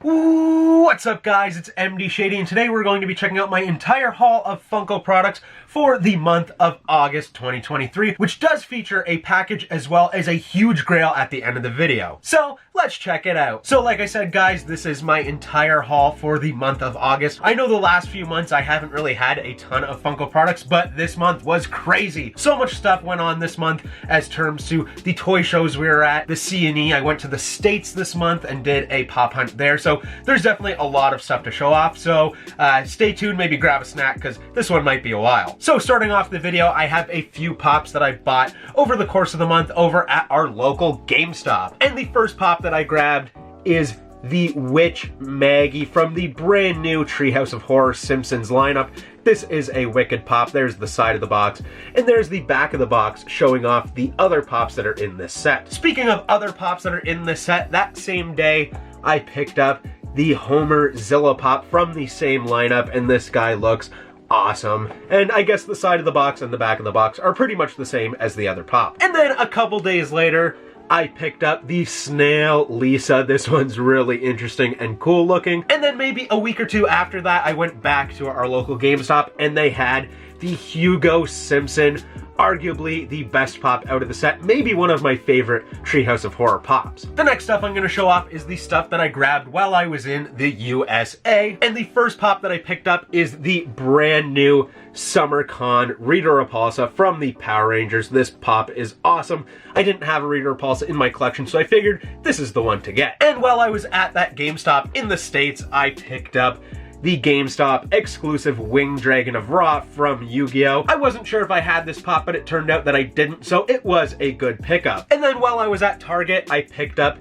What's up, guys? It's MD Shady, and today we're going to be checking out my entire haul of Funko products for the month of August 2023, which does feature a package as well as a huge grail at the end of the video. So let's check it out. So like I said, guys, this is my entire haul for the month of August. I know the last few months I haven't really had a ton of Funko products, but this month was crazy. So much stuff went on this month as terms to the toy shows we were at, the C&E. I went to the States this month and did a pop hunt there. So there's definitely a lot of stuff to show off. So stay tuned, maybe grab a snack because this one might be a while. So starting off the video, I have a few pops that I bought over the course of the month over at our local GameStop. And the first pop that I grabbed is the Witch Maggie from the brand new Treehouse of Horror Simpsons lineup. This is a wicked pop. There's the side of the box, and there's the back of the box showing off the other pops that are in this set. Speaking of other pops that are in this set, that same day I picked up the Homer Zilla pop from the same lineup, and this guy looks awesome. And I guess the side of the box and the back of the box are pretty much the same as the other pop. And then a couple days later, I picked up the Snail Lisa. This one's really interesting and cool looking. And then maybe a week or two after that, I went back to our local GameStop and they had the Hugo Simpson, arguably the best pop out of the set, maybe one of my favorite Treehouse of Horror pops. The next stuff I'm going to show off is the stuff that I grabbed while I was in the USA. And the first pop that I picked up is the brand new SummerCon Rita Repulsa from the Power Rangers. This pop is awesome. I didn't have a Rita Repulsa in my collection, so I figured this is the one to get. And while I was at that GameStop in the States, I picked up the GameStop exclusive Winged Dragon of Ra from Yu-Gi-Oh! I wasn't sure if I had this pop, but it turned out that I didn't, so it was a good pickup. And then while I was at Target, I picked up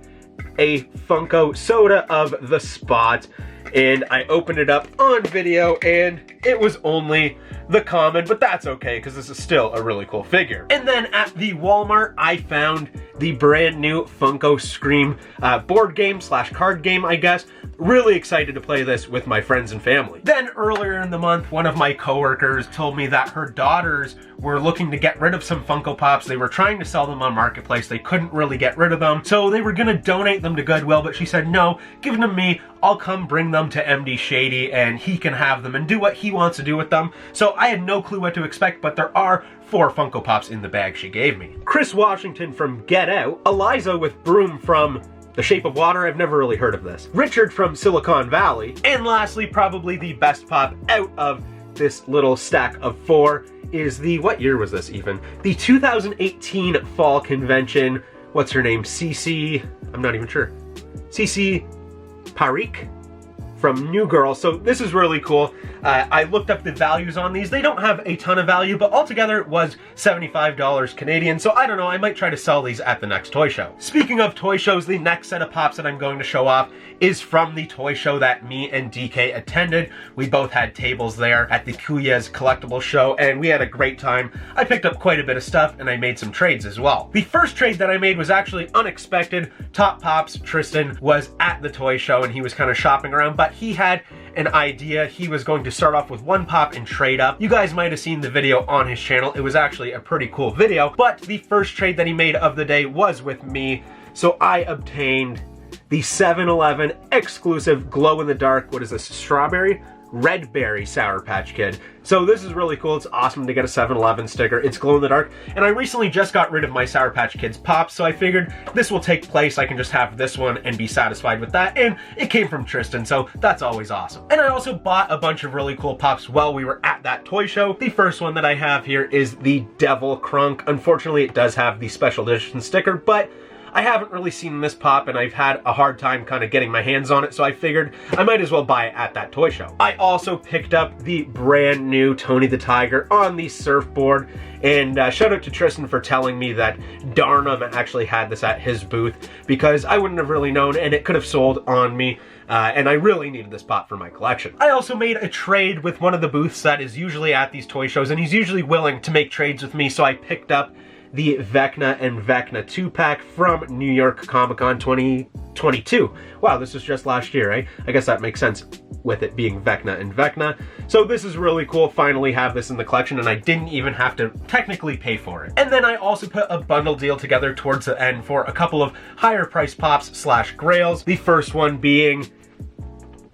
a Funko Soda of the Spot, and I opened it up on video, and it was only the common, but that's okay, because this is still a really cool figure. And then at the Walmart, I found the brand new Funko Scream board game slash card game, I guess. Really excited to play this with my friends and family. Then earlier in the month, one of my coworkers told me that her daughters were looking to get rid of some Funko Pops. They were trying to sell them on Marketplace. They couldn't really get rid of them, so they were gonna donate them to Goodwill, but she said, no, give them to me. I'll come bring them to MD Shady and he can have them and do what he wants to do with them. So I had no clue what to expect, but there are 4 Funko Pops in the bag she gave me. Chris Washington from Get Out, Eliza with Broom from The Shape of Water, I've never really heard of this, Richard from Silicon Valley, and lastly, probably the best pop out of this little stack of 4 is the, what year was this even? The 2018 Fall Convention, what's her name, CC, I'm not even sure, CC Parikh from New Girl. So this is really cool. I looked up the values on these. They don't have a ton of value, but altogether it was $75 Canadian. So I don't know, I might try to sell these at the next toy show. Speaking of toy shows, the next set of pops that I'm going to show off is from the toy show that me and DK attended. We both had tables there at the Kuya's Collectibles show, and we had a great time. I picked up quite a bit of stuff, and I made some trades as well. The first trade that I made was actually unexpected. Top Pops, Tristan, was at the toy show, and he was kind of shopping around, but he had an idea. He was going to start off with one pop and trade up. You guys might have seen the video on his channel. It was actually a pretty cool video, but the first trade that he made of the day was with me, so I obtained the 7-Eleven exclusive glow-in-the-dark, what is this, strawberry? Red Berry Sour Patch Kid. So this is really cool. It's awesome to get a 7-Eleven sticker. It's glow-in-the-dark, and I recently just got rid of my Sour Patch Kids pops, so I figured this will take place. I can just have this one and be satisfied with that, and it came from Tristan, so that's always awesome. And I also bought a bunch of really cool pops while we were at that toy show. The first one that I have here is the Devil Crunk. Unfortunately, it does have the special edition sticker, but I haven't really seen this pop, and I've had a hard time kind of getting my hands on it, so I figured I might as well buy it at that toy show. I also picked up the brand new Tony the Tiger on the surfboard, and shout out to Tristan for telling me that Darnum actually had this at his booth, because I wouldn't have really known, and it could have sold on me. And I really needed this pop for my collection. I also made a trade with one of the booths that is usually at these toy shows, and he's usually willing to make trades with me, so I picked up the Vecna and Vecna 2-pack from New York Comic Con 2022. Wow, this was just last year, eh? I guess that makes sense with it being Vecna and Vecna. So this is really cool. Finally have this in the collection, and I didn't even have to technically pay for it. And then I also put a bundle deal together towards the end for a couple of higher price pops slash grails. The first one being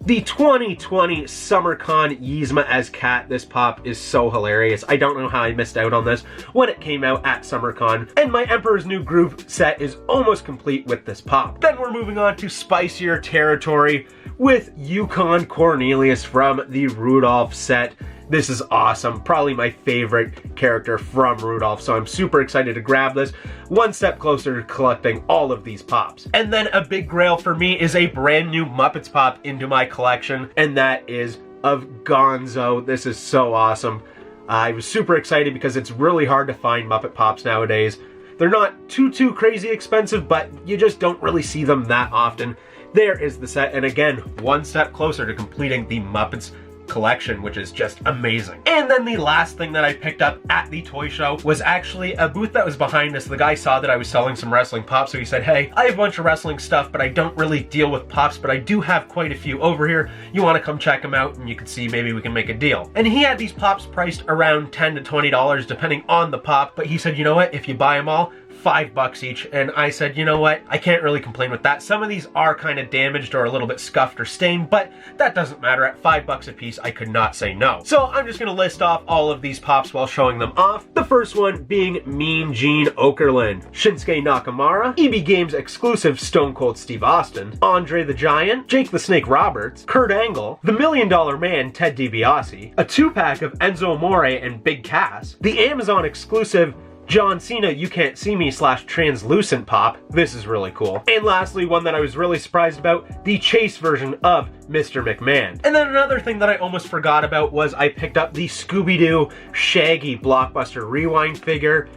The 2020 SummerCon Yzma as Cat. This pop is so hilarious. I don't know how I missed out on this when it came out at SummerCon. And my Emperor's New Groove set is almost complete with this pop. Then we're moving on to spicier territory with Yukon Cornelius from the Rudolph set. This is awesome. Probably my favorite character from Rudolph, so I'm super excited to grab this. One step closer to collecting all of these pops. And then a big grail for me is a brand new Muppets pop into my collection, and that is of Gonzo. This is so awesome. I was super excited because it's really hard to find Muppet pops nowadays. They're not too crazy expensive, but you just don't really see them that often. There is the set, and again, one step closer to completing the Muppets collection, which is just amazing. And then the last thing that I picked up at the toy show was actually a booth that was behind us. The guy saw that I was selling some wrestling pops, so he said, hey, I have a bunch of wrestling stuff, but I don't really deal with pops, but I do have quite a few over here. You want to come check them out, and you can see maybe we can make a deal. And he had these pops priced around $10 to $20 depending on the pop, but he said, you know what, if you buy them all, $5 each. And I said, you know what, I can't really complain with that. Some of these are kind of damaged or a little bit scuffed or stained, but that doesn't matter. At $5 a piece, I could not say no. So I'm just gonna list off all of these pops while showing them off. The first one being Mean Gene Okerlund, Shinsuke Nakamura, EB Games exclusive Stone Cold Steve Austin, Andre the Giant, Jake the Snake Roberts, Kurt Angle, The $1 Million Man Ted DiBiase, a 2-pack of Enzo Amore and Big Cass, the Amazon exclusive John Cena You Can't See Me / translucent pop. This is really cool. And lastly, one that I was really surprised about, the Chase version of Mr. McMahon. And then another thing that I almost forgot about was I picked up the Scooby-Doo Shaggy Blockbuster Rewind figure.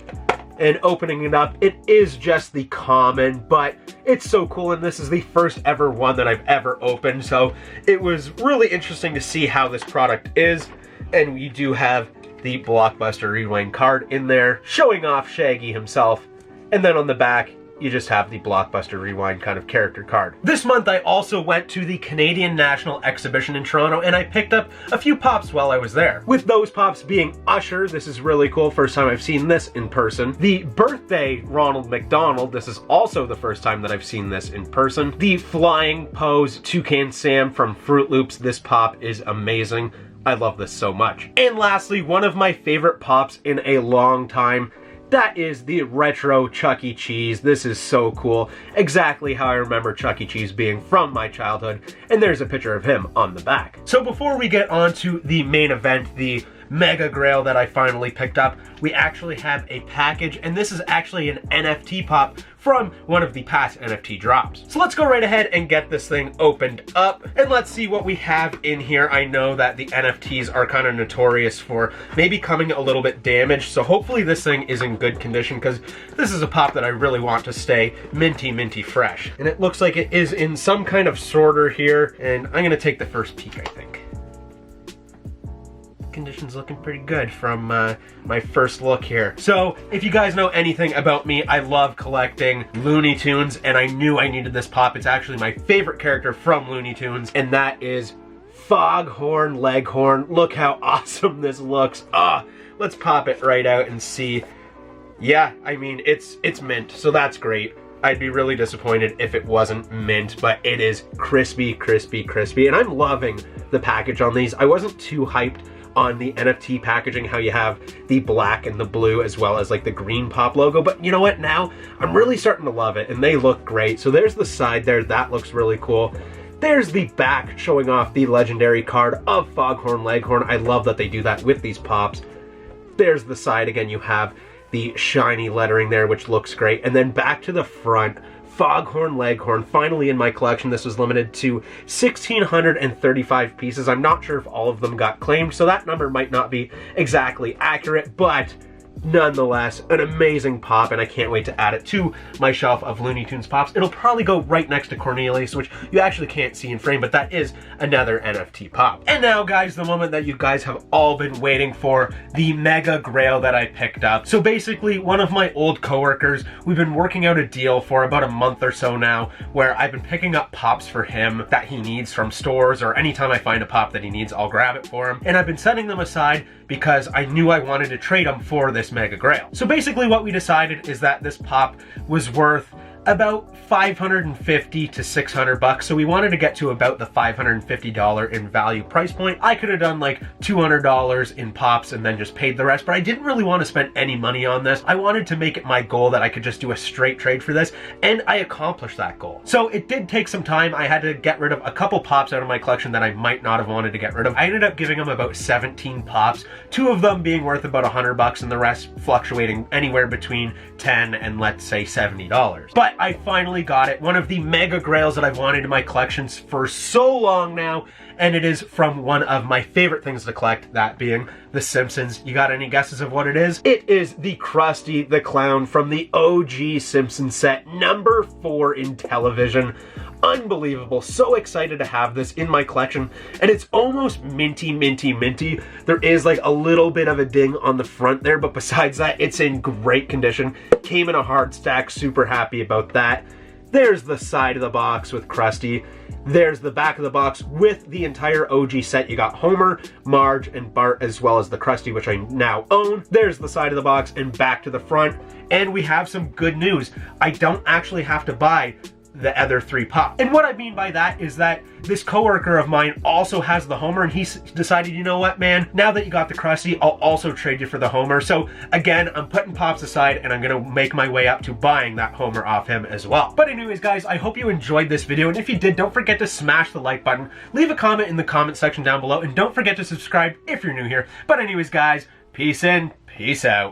And opening it up, it is just the common, but it's so cool, and this is the first ever one that I've ever opened, so it was really interesting to see how this product is. And we do have the Blockbuster Rewind card in there, showing off Shaggy himself. And then on the back, you just have the Blockbuster Rewind kind of character card. This month, I also went to the Canadian National Exhibition in Toronto, and I picked up a few pops while I was there. With those pops being Usher, this is really cool. First time I've seen this in person. The Birthday Ronald McDonald, this is also the first time that I've seen this in person. The Flying Pose Toucan Sam from Fruit Loops, this pop is amazing. I love this so much. And lastly, one of my favorite pops in a long time, that is the retro Chuck E. Cheese. This is so cool. Exactly how I remember Chuck E. Cheese being from my childhood. And there's a picture of him on the back. So before we get on to the main event, the Mega Grail that I finally picked up, we actually have a package, and this is actually an NFT pop from one of the past NFT drops. So let's go right ahead and get this thing opened up, and let's see what we have in here. I know that the NFTs are kind of notorious for maybe coming a little bit damaged, so hopefully this thing is in good condition, because this is a pop that I really want to stay minty fresh. And it looks like it is in some kind of sorter here, and I'm gonna take the first peek, I think. Condition's looking pretty good from my first look here. So if you guys know anything about me, I love collecting Looney Tunes, and I knew I needed this pop. It's actually my favorite character from Looney Tunes, and that is Foghorn Leghorn. Look how awesome this looks. Let's pop it right out and see. Yeah, I mean, it's mint, so that's great. I'd be really disappointed if it wasn't mint, but it is crispy, and I'm loving the package on these. I wasn't too hyped on the NFT packaging, how you have the black and the blue as well as like the green pop logo, but you know what, now I'm really starting to love it, and they look great. So there's the side there, that looks really cool. There's the back showing off the legendary card of Foghorn Leghorn. I love that they do that with these pops. There's the side again, you have the shiny lettering there, which looks great, and then back to the front, Foghorn Leghorn, finally in my collection. This was limited to 1,635 pieces. I'm not sure if all of them got claimed, so that number might not be exactly accurate, but nonetheless, an amazing pop, and I can't wait to add it to my shelf of Looney Tunes pops. It'll probably go right next to Cornelius, which you actually can't see in frame, but that is another NFT pop. And now, guys, the moment that you guys have all been waiting for, the Mega Grail that I picked up. So basically, one of my old coworkers, we've been working out a deal for about a month or so now, where I've been picking up pops for him that he needs from stores, or anytime I find a pop that he needs, I'll grab it for him. And I've been setting them aside because I knew I wanted to trade them for this Mega Grail. So basically what we decided is that this pop was worth about $550 to $600, so we wanted to get to about the $550 in value price point. I could have done like $200 in pops and then just paid the rest, but I didn't really want to spend any money on this. I wanted to make it my goal that I could just do a straight trade for this, and I accomplished that goal. So it did take some time. I had to get rid of a couple pops out of my collection that I might not have wanted to get rid of. I ended up giving them about 17 pops, 2 of them being worth about $100 and the rest fluctuating anywhere between $10 and let's say $70. But I finally got it, one of the mega grails that I've wanted in my collections for so long now, and it is from one of my favorite things to collect, that being The Simpsons. You got any guesses of what it is? It is the Krusty the Clown from the OG Simpsons set, number 4 in television. Unbelievable. So excited to have this in my collection, and it's almost minty, minty, minty. There is like a little bit of a ding on the front there, but besides that, it's in great condition. Came in a hard stack, super happy about that. There's the side of the box with Krusty. There's the back of the box with the entire OG set. You got Homer, Marge, and Bart, as well as the Krusty, which I now own. There's the side of the box and back to the front. And we have some good news. I don't actually have to buy the other 3 pops. And what I mean by that is that this coworker of mine also has the Homer, and he decided, you know what, man, now that you got the Krusty, I'll also trade you for the Homer. So again, I'm putting pops aside and I'm gonna make my way up to buying that Homer off him as well. But anyways, guys, I hope you enjoyed this video, and if you did, don't forget to smash the like button, leave a comment in the comment section down below, and don't forget to subscribe if you're new here. But anyways, guys, peace in, peace out.